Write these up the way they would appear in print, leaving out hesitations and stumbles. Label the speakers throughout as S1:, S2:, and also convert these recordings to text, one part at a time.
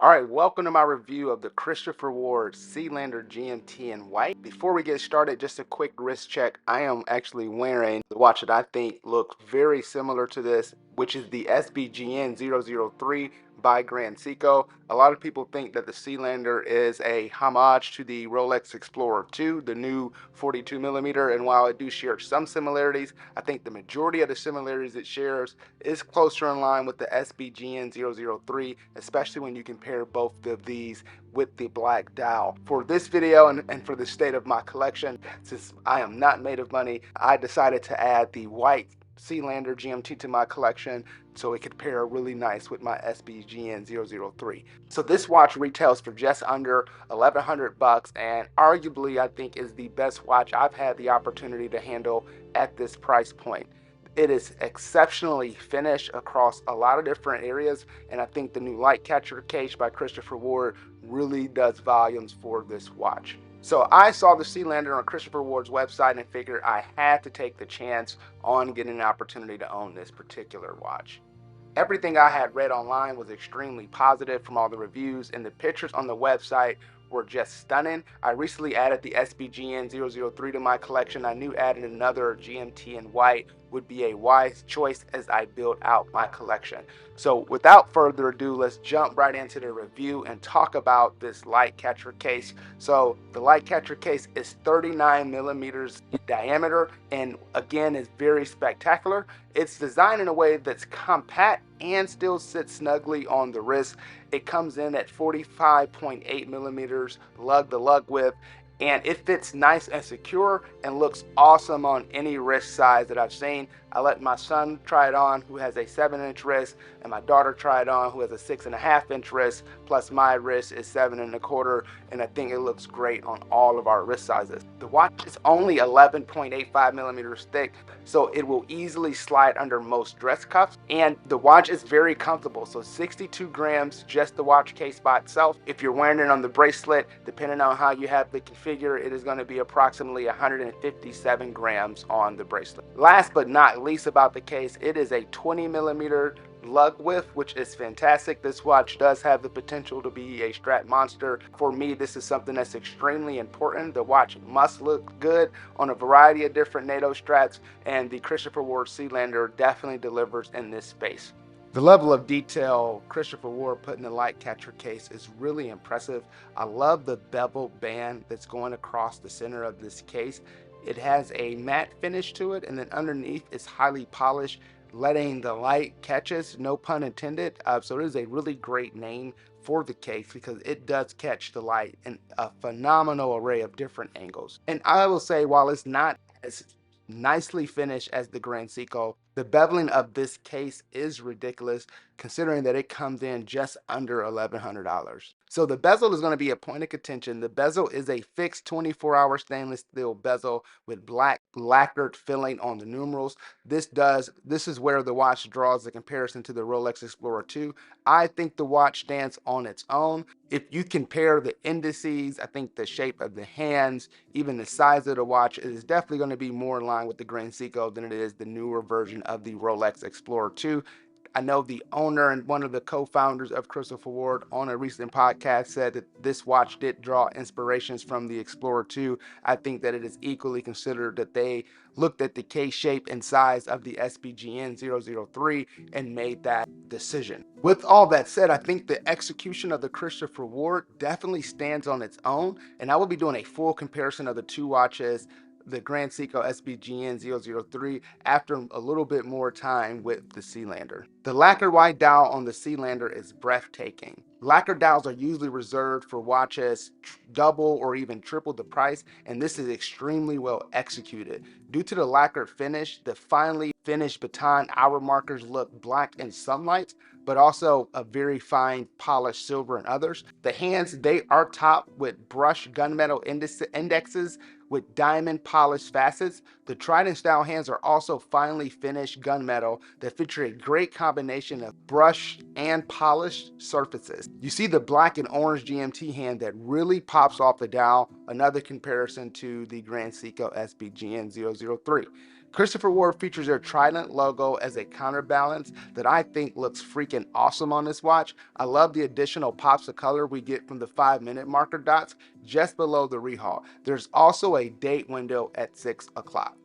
S1: All right, welcome to my review of the Christopher Ward Sealander GMT in white. Before we get started, just a quick wrist check. I am actually wearing the watch that I think looks very similar to this, which is the SBGN003 by Grand Seiko. A lot of people think that the Sealander is a homage to the Rolex Explorer 2, the new 42mm, and while it do share some similarities, I think the majority of the similarities it shares is closer in line with the SBGN003, especially when you compare both of these with the black dial. For this video and for the state of my collection, since I am not made of money, I decided to add the white Sealander GMT to my collection so it could pair really nice with my SBGN003. So this watch retails for just under 1,100 bucks, and arguably I think is the best watch I've had the opportunity to handle at this price point. It is exceptionally finished across a lot of different areas, and I think the new light catcher case by Christopher Ward really does volumes for this watch. So I saw the Sealander on Christopher Ward's website and figured I had to take the chance on getting an opportunity to own this particular watch. Everything I had read online was extremely positive from all the reviews, and the pictures on the website were just stunning. I recently added the SBGN003 to my collection. I knew adding another GMT in white would be a wise choice as I build out my collection. So without further ado, let's jump right into the review and talk about this light catcher case. So the light catcher case is 39mm in diameter, and again is very spectacular. It's designed in a way that's compact and still sits snugly on the wrist. It comes in at 45.8mm lug to lug width, and it fits nice and secure and looks awesome on any wrist size that I've seen. I let my son try it on, who has a 7-inch wrist, and my daughter try it on, who has a 6.5-inch wrist, plus my wrist is 7.25, and I think it looks great on all of our wrist sizes. The watch is only 11.85mm thick, so it will easily slide under most dress cuffs, and the watch is very comfortable. So 62 grams just the watch case by itself. If you're wearing it on the bracelet, depending on how you have the configure, it is going to be approximately 157 grams on the bracelet. Last but not least about the case, it is a 20mm lug width, which is fantastic. This watch does have the potential to be a strap monster. For me, this is something that's extremely important. The watch must look good on a variety of different NATO straps, and the Christopher Ward Sealander definitely delivers in this space. The level of detail Christopher Ward put in the light catcher case is really impressive. I love the bevel band that's going across the center of this case. It has a matte finish to it, and then underneath it's highly polished, letting the light catch us, no pun intended. So it is a really great name for the case because it does catch the light in a phenomenal array of different angles. And I will say, while it's not as nicely finished as the Grand Seiko, the beveling of this case is ridiculous considering that it comes in just under $1,100. So the bezel is going to be a point of contention. The bezel is a fixed 24-hour stainless steel bezel with black lacquered filling on the numerals. This is where the watch draws the comparison to the Rolex Explorer 2. I think the watch stands on its own. If you compare the indices, I think the shape of the hands, even the size of the watch, it is definitely going to be more in line with the Grand Seiko than it is the newer version of the Rolex Explorer 2. I know the owner and one of the co-founders of Christopher Ward on a recent podcast said that this watch did draw inspirations from the Explorer 2. I think that it is equally considered that they looked at the case shape and size of the SBGN003 and made that decision. With all that said, I think the execution of the Christopher Ward definitely stands on its own, and I will be doing a full comparison of the two watches, the Grand Seiko SBGN003, after a little bit more time with the Sealander. The lacquer white dial on the Sealander is breathtaking. Lacquer dials are usually reserved for watches double or even triple the price, and this is extremely well executed. Due to the lacquer finish, the finely finished baton hour markers look black in some lights, but also a very fine polished silver in others. The hands, they are topped with brushed gunmetal indexes with diamond polished facets. The Trident style hands are also finely finished gunmetal that feature a great combination of brushed and polished surfaces. You see the black and orange GMT hand that really pops off the dial, another comparison to the Grand Seiko SBGN003. Christopher Ward features their Trident logo as a counterbalance that I think looks freaking awesome on this watch. I love the additional pops of color we get from the 5-minute marker dots just below the rehaul. There's also a date window at 6 o'clock.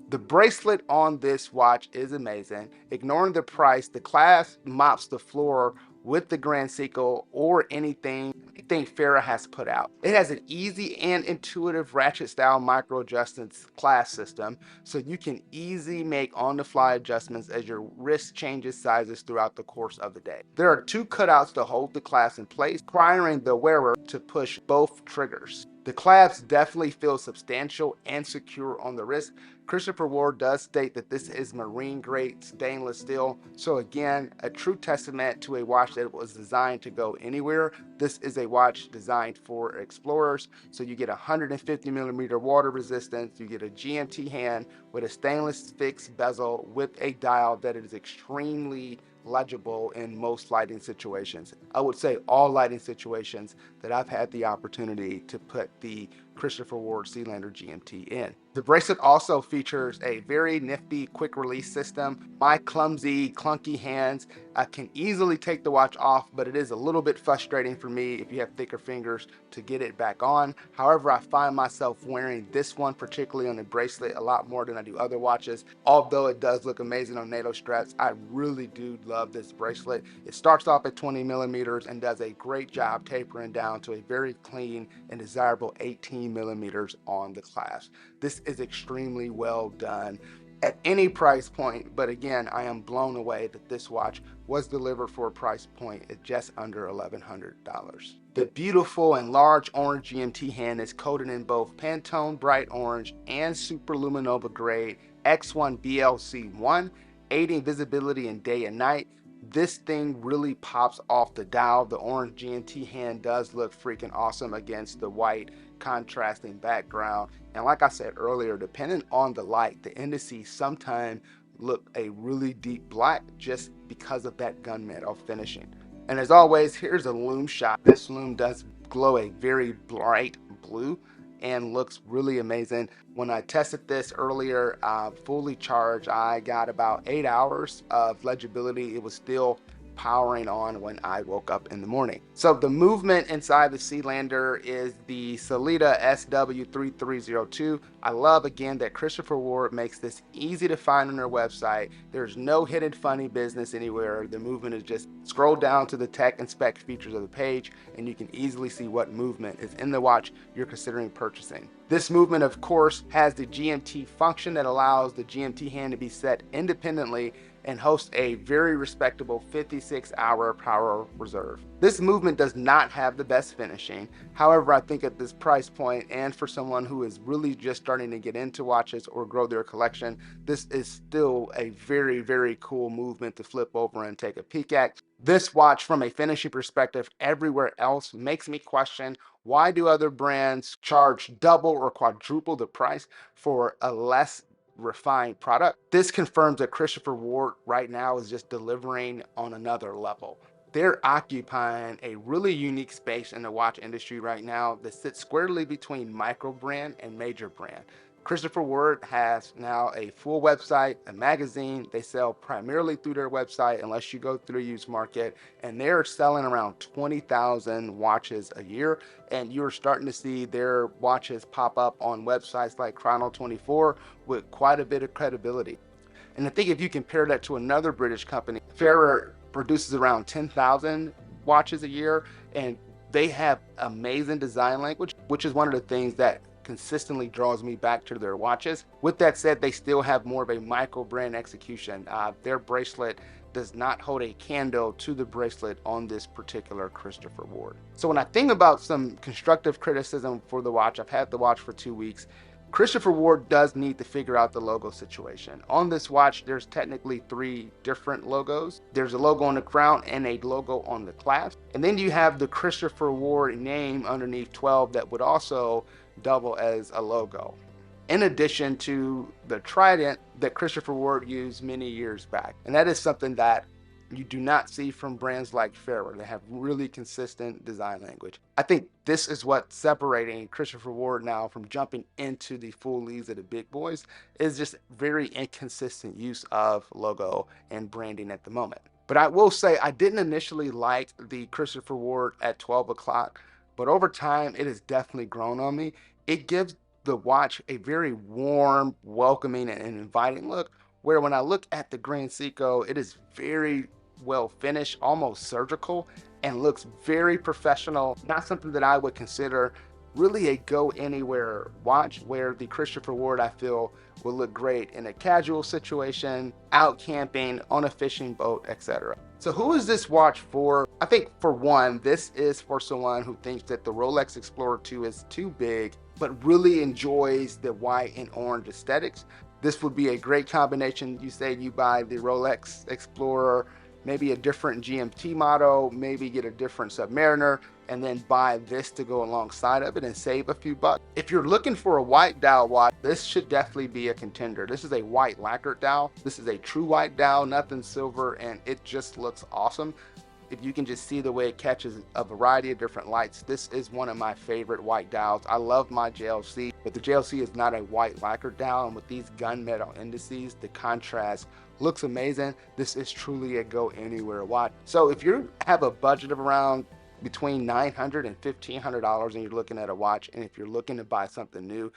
S1: The bracelet on this watch is amazing. Ignoring the price, the clasp mops the floor with the Grand Seiko or anything Farrah has put out. It has an easy and intuitive ratchet style micro adjustments clasp system, so you can easily make on-the-fly adjustments as your wrist changes sizes throughout the course of the day. There are 2 cutouts to hold the clasp in place, requiring the wearer to push both triggers. The clasp definitely feels substantial and secure on the wrist. Christopher Ward does state that this is marine grade stainless steel, so again, a true testament to a watch that was designed to go anywhere. This is a watch designed for explorers, so you get 150mm water resistance, you get a GMT hand with a stainless fixed bezel with a dial that is extremely legible in most lighting situations. I would say all lighting situations that I've had the opportunity to put the Christopher Ward Sealander GMT in. The bracelet also features a very nifty quick release system. My clumsy, clunky hands can easily take the watch off, but it is a little bit frustrating for me if you have thicker fingers to get it back on. However, I find myself wearing this one, particularly on the bracelet, a lot more than I do other watches. Although it does look amazing on NATO straps, I really do love this bracelet. It starts off at 20mm and does a great job tapering down to a very clean and desirable 18mm on the clasp. This is extremely well done at any price point, but again, I am blown away that this watch was delivered for a price point at just under $1,100. The beautiful and large orange GMT hand is coated in both Pantone bright orange and super luminova grade X1 BLC1, aiding visibility in day and night. This thing really pops off the dial. The orange GMT hand does look freaking awesome against the white contrasting background. And like I said earlier, depending on the light, the indices sometimes look a really deep black just because of that gunmetal finishing. And as always, here's a Lume shot. This Lume does glow a very bright blue and looks really amazing. When I tested this earlier, fully charged, I got about 8 hours of legibility. It was still powering on when I woke up in the morning. So the movement inside the Sealander is the Sellita SW3302. I love again that Christopher Ward makes this easy to find on their website. There's no hidden funny business anywhere. The movement is just scroll down to the tech and spec features of the page and you can easily see what movement is in the watch you're considering purchasing. This movement, of course, has the GMT function that allows the GMT hand to be set independently and hosts a very respectable 56-hour power reserve. This movement does not have the best finishing. However, I think at this price point and for someone who is really just starting to get into watches or grow their collection, this is still a very, very cool movement to flip over and take a peek at. This watch, from a finishing perspective, everywhere else makes me question, why do other brands charge double or quadruple the price for a less refined product? This confirms that Christopher Ward right now is just delivering on another level. They're occupying a really unique space in the watch industry right now that sits squarely between micro brand and major brand. Christopher Ward has now a full website, a magazine. They sell primarily through their website unless you go through a used market, and they're selling around 20,000 watches a year, and you're starting to see their watches pop up on websites like Chrono24 with quite a bit of credibility. And I think if you compare that to another British company, Farrah produces around 10,000 watches a year, and they have amazing design language, which is one of the things that consistently draws me back to their watches. With that said, they still have more of a micro brand execution. Their bracelet does not hold a candle to the bracelet on this particular Christopher Ward. So when I think about some constructive criticism for the watch, I've had the watch for 2 weeks. Christopher Ward does need to figure out the logo situation. On this watch, there's technically 3 different logos. There's a logo on the crown and a logo on the clasp. And then you have the Christopher Ward name underneath 12 that would also double as a logo, in addition to the trident that Christopher Ward used many years back. And that is something that you do not see from brands like Ferrer. They have really consistent design language. I think this is what's separating Christopher Ward now from jumping into the full leagues of the big boys, is just very inconsistent use of logo and branding at the moment. But I will say I didn't initially like the Christopher Ward at 12 o'clock, but over time it has definitely grown on me. It gives the watch a very warm, welcoming, and inviting look, where when I look at the Grand Seiko, it is very well finished, almost surgical, and looks very professional. Not something that I would consider really a go anywhere watch, where the Christopher Ward I feel will look great in a casual situation, out camping, on a fishing boat, etc. So who is this watch for? I think for one, this is for someone who thinks that the Rolex Explorer 2 is too big, but really enjoys the white and orange aesthetics. This would be a great combination. You say you buy the Rolex Explorer, maybe a different GMT model, maybe get a different Submariner, and then buy this to go alongside of it and save a few bucks. If you're looking for a white dial watch, this should definitely be a contender. This is a white lacquered dial. This is a true white dial, nothing silver, and it just looks awesome. If you can just see the way it catches a variety of different lights, this is one of my favorite white dials. I love my JLC, but the JLC is not a white lacquered dial, and with these gunmetal indices, the contrast looks amazing. This is truly a go anywhere watch. So if you have a budget of around between $900 and $1,500 and you're looking at a watch, and if you're looking to buy something new,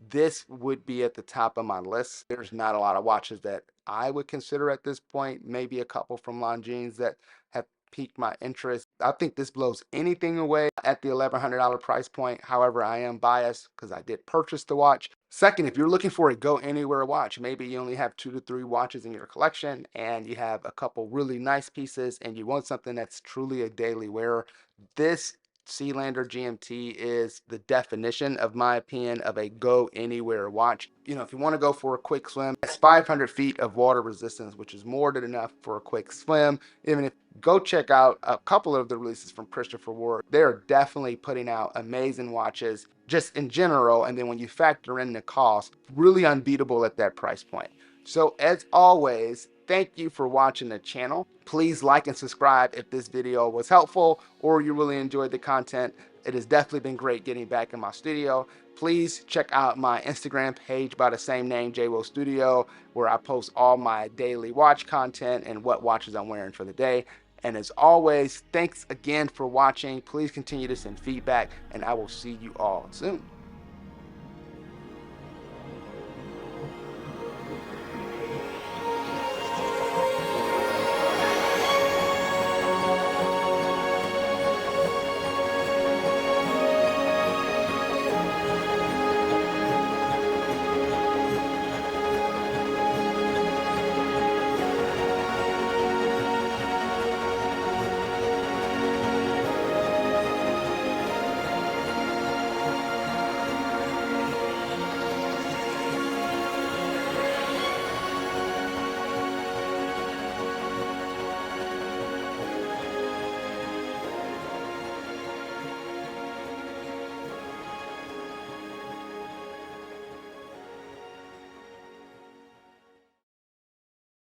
S1: this would be at the top of my list. There's not a lot of watches that I would consider at this point, maybe a couple from Longines that have piqued my interest. I think this blows anything away at the $1,100 price point. However, I am biased because I did purchase the watch. Second, if you're looking for a go anywhere watch, maybe you only have 2 to 3 watches in your collection and you have a couple really nice pieces and you want something that's truly a daily wearer, this Sealander GMT is the definition, of my opinion, of a go anywhere watch. You know, if you want to go for a quick swim, it's 500 feet of water resistance, which is more than enough for a quick swim. Even if go check out a couple of the releases from Christopher Ward, they're definitely putting out amazing watches just in general, and then when you factor in the cost, really unbeatable at that price point. So as always, thank you for watching the channel. Please like and subscribe if this video was helpful or you really enjoyed the content. It has definitely been great getting back in my studio. Please check out my Instagram page by the same name, JWO Studio, where I post all my daily watch content and what watches I'm wearing for the day. And as always, thanks again for watching. Please continue to send feedback, and I will see you all soon.